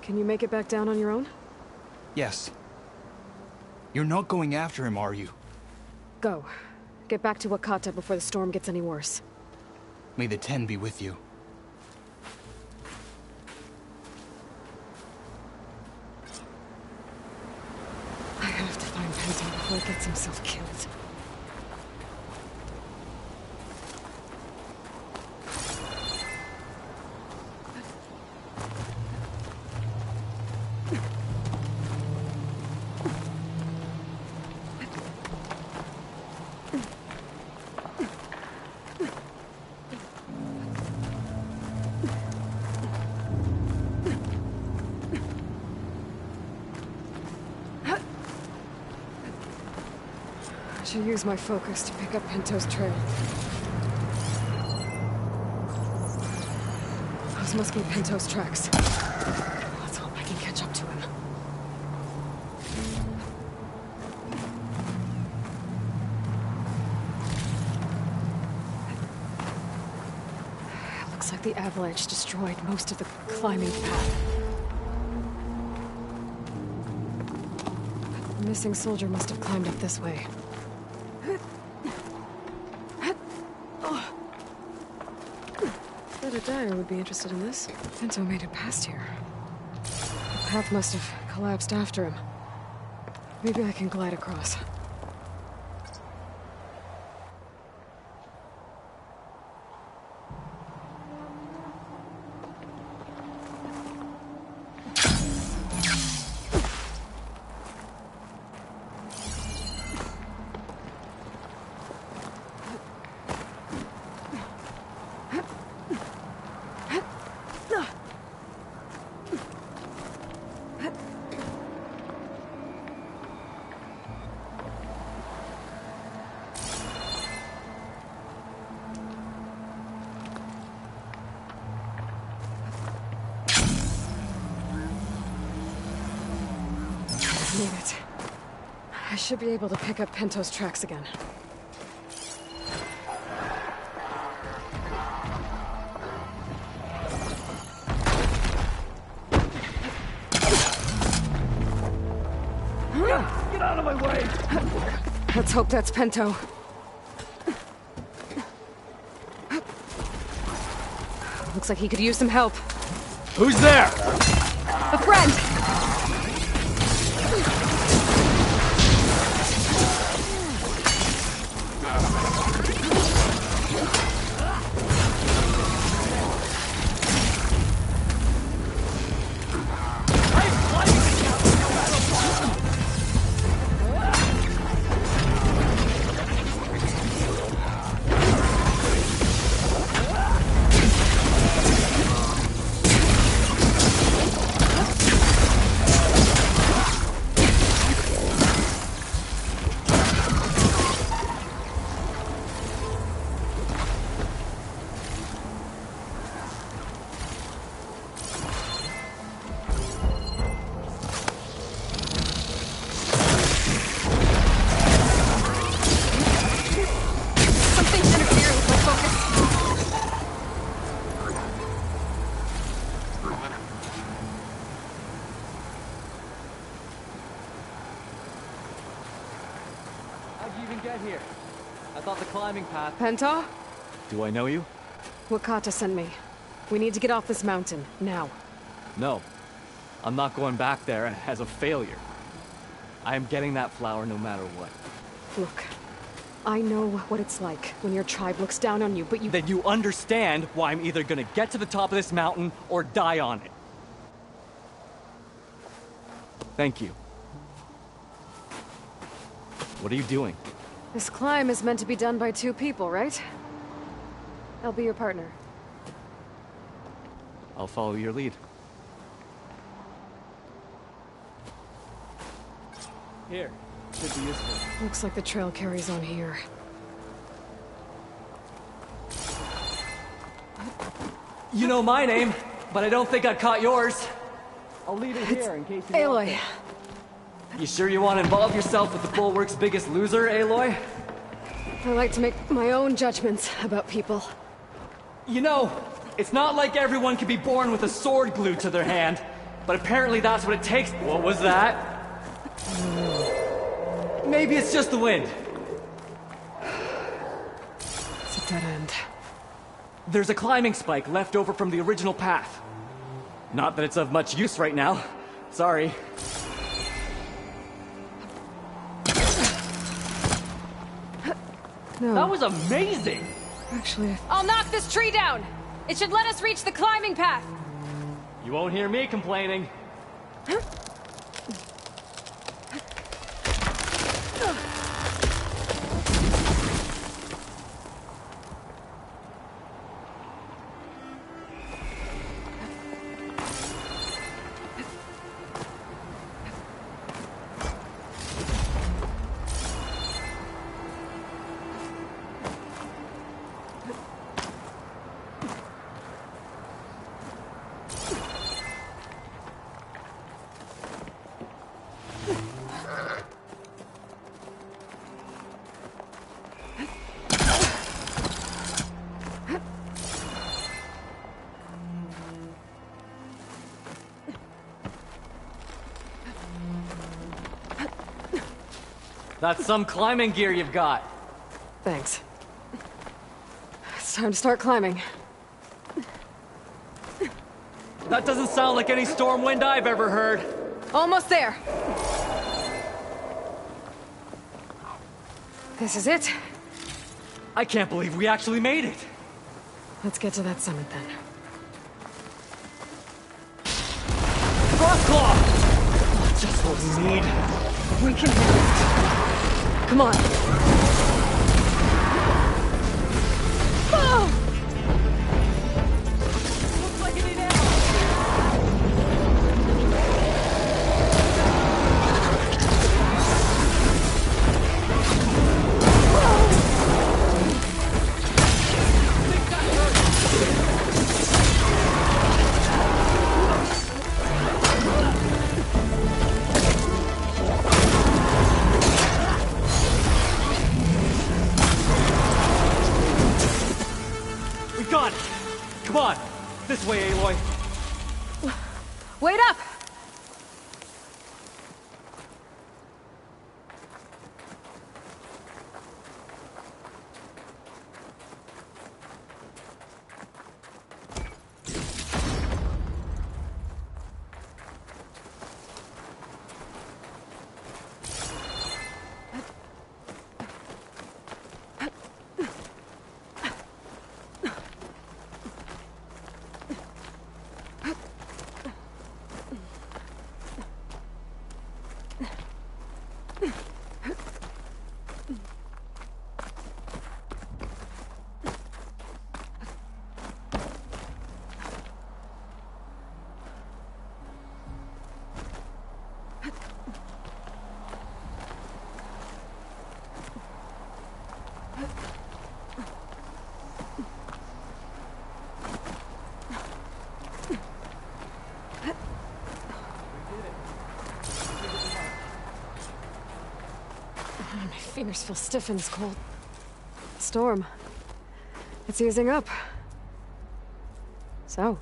Can you make it back down on your own? Yes. You're not going after him, are you? Go. Get back to Wakata before the storm gets any worse. May the 10 be with you. before he gets himself killed. I should use my focus to pick up Pinto's trail. Those must be Pinto's tracks. Let's hope I can catch up to him. Looks like the avalanche destroyed most of the climbing path. The missing soldier must have climbed up this way. Bet a dyer would be interested in this. Pinto made it past here. The path must have collapsed after him. Maybe I can glide across. Made it. I should be able to pick up Pinto's tracks again. Get out of my way! Let's hope that's Pinto. Looks like he could use some help. Who's there? A friend! Here. I thought the climbing path... Pinto? Do I know you? Wakata sent me. We need to get off this mountain, now. No. I'm not going back there as a failure. I am getting that flower no matter what. Look, I know what it's like when your tribe looks down on you, but you... Then you understand why I'm either gonna get to the top of this mountain or die on it. Thank you. What are you doing? This climb is meant to be done by two people, right? I'll be your partner. I'll follow your lead. Here. Should be useful. Looks like the trail carries on here. You know my name, but I don't think I caught yours. I'll leave it here in case you Aloy. You sure you want to involve yourself with the Bulwark's biggest loser, Aloy? I like to make my own judgments about people. You know, it's not like everyone can be born with a sword glued to their hand, but apparently that's what it takes. What was that? Maybe it's just the wind. It's a dead end. There's a climbing spike left over from the original path. Not that it's of much use right now. Sorry. No. That was amazing! Actually, I'll knock this tree down! It should let us reach the climbing path! You won't hear me complaining. That's some climbing gear you've got. thanks. It's time to start climbing. That doesn't sound like any storm wind I've ever heard. Almost there. This is it. I can't believe we actually made it. Let's get to that summit then. Frostclaw! Oh, just what we need. We can handle it. Come on. Oh! Looks like it ain't ammo. Come on! This way, Aloy! Wait up! My fingers feel stiff in this cold. Storm. It's easing up. So,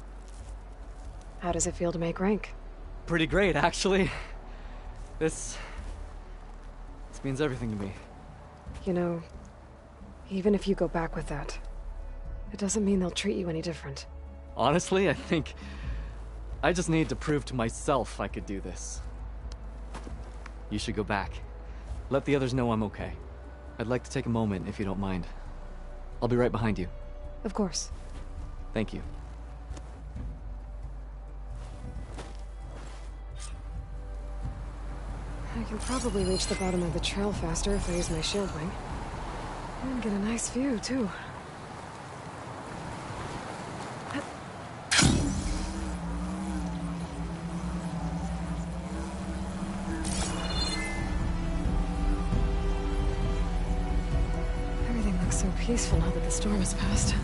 how does it feel to make rank? Pretty great, actually. This means everything to me. You know, even if you go back with that, it doesn't mean they'll treat you any different. Honestly, I think I just need to prove to myself I could do this. You should go back. Let the others know I'm okay. I'd like to take a moment, if you don't mind. I'll be right behind you. Of course. Thank you. I can probably reach the bottom of the trail faster if I use my shield wing. And get a nice view, too. Everything looks so peaceful now that the storm has passed.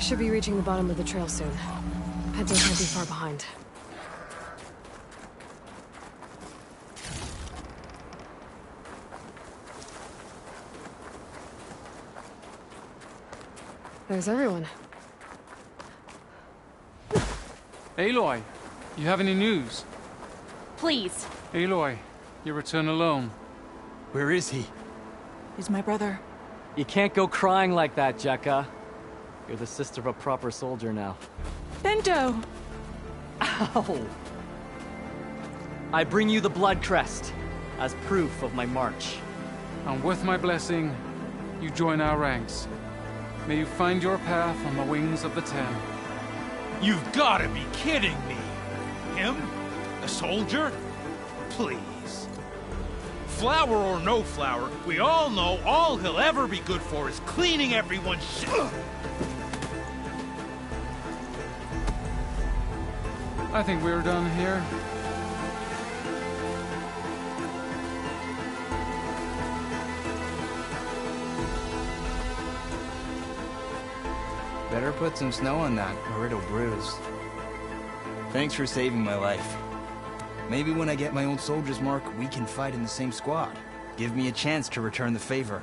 Should be reaching the bottom of the trail soon. Pinto can't be far behind. There's everyone. Aloy, you have any news? Please. Aloy, you return alone. Where is he? He's my brother. You can't go crying like that, Jekka. You're the sister of a proper soldier now. Pinto! Ow! I bring you the blood crest as proof of my march. And with my blessing, you join our ranks. May you find your path on the wings of the Ten. You've gotta be kidding me! Him? A soldier? Please. Flower or no flower, we all know all he'll ever be good for is cleaning everyone's shit. I think we're done here. Better put some snow on that, or it'll bruise. Thanks for saving my life. Maybe when I get my old soldier's mark, we can fight in the same squad. Give me a chance to return the favor.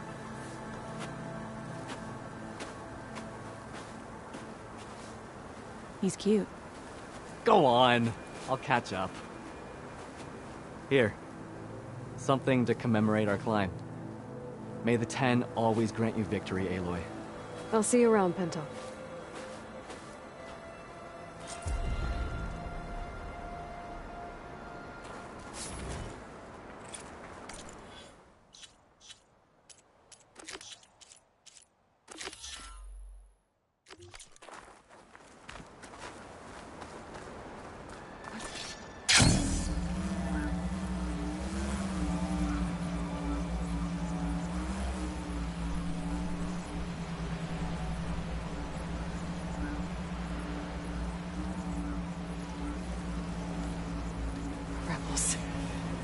He's cute. Go on. I'll catch up. Here. Something to commemorate our climb. May the Ten always grant you victory, Aloy. I'll see you around, Pinto.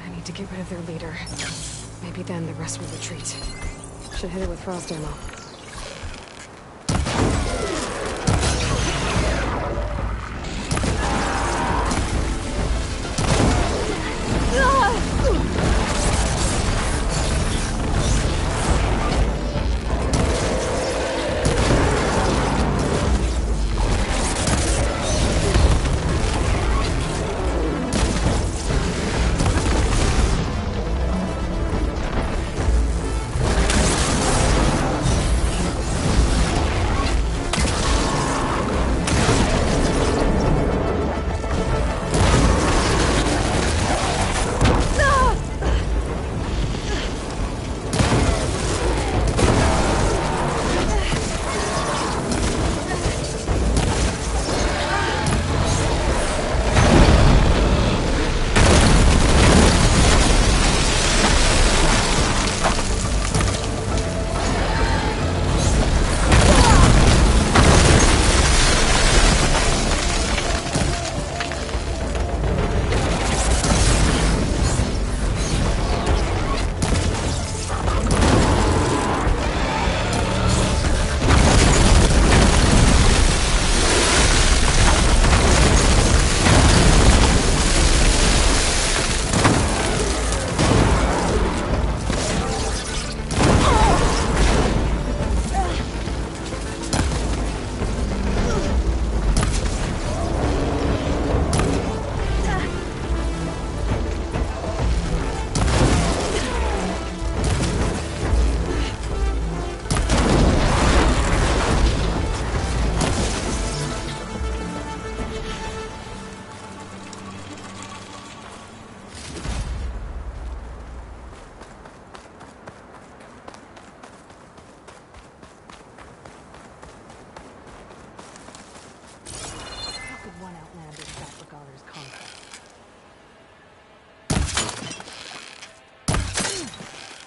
I need to get rid of their leader. Maybe then the rest will retreat. Should hit it with frost ammo.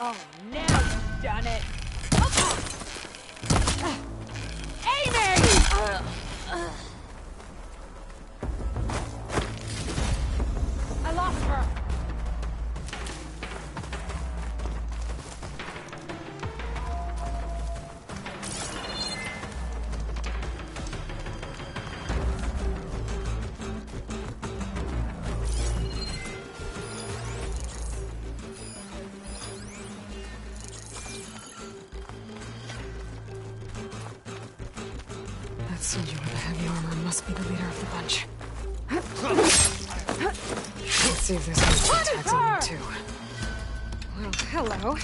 Oh, now you've done it! Aiming! I lost her! soldier with the heavy armor must be the leader of the bunch. Let's see if there's any tags on him, too. Well, hello.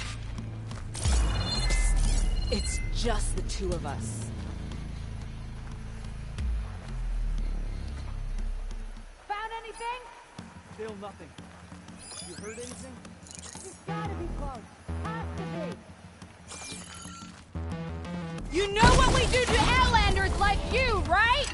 It's just the two of us. Found anything? Still nothing. You heard anything? It's gotta be close. Has to be. You know what we do to Outlanders like you, right?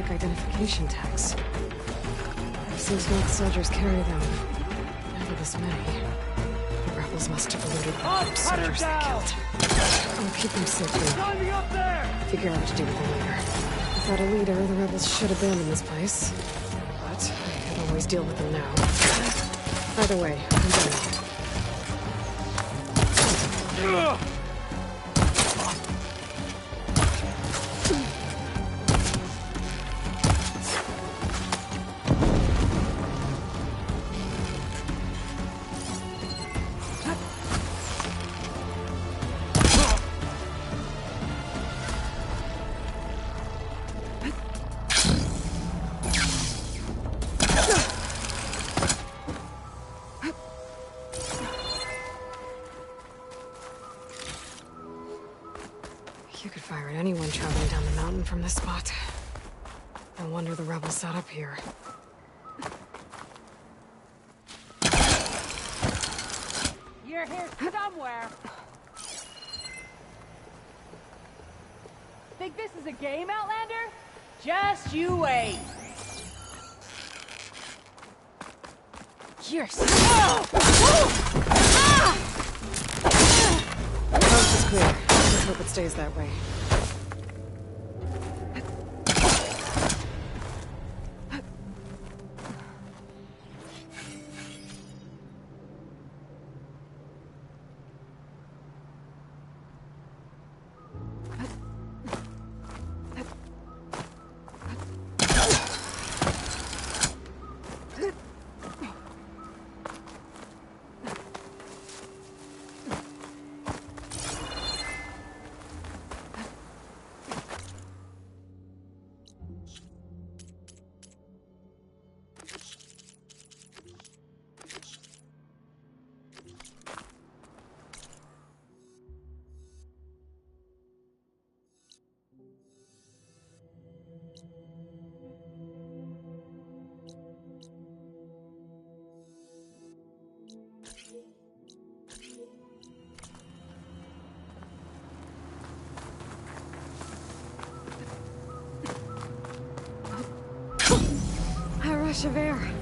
Identification tags. Seems North soldiers carry them. Never this many. The rebels must have eluded the soldiers they killed. I'll keep them safely. Figure out what to do with them later. Without a leader, the rebels should abandon this place. But I could always deal with them now. Either way, I'm done. from this spot. No wonder the rebels set up here. You're here somewhere. Think this is a game, Outlander? Just you wait. You're so... The coast is clear. Let's hope it stays that way. A rush of air.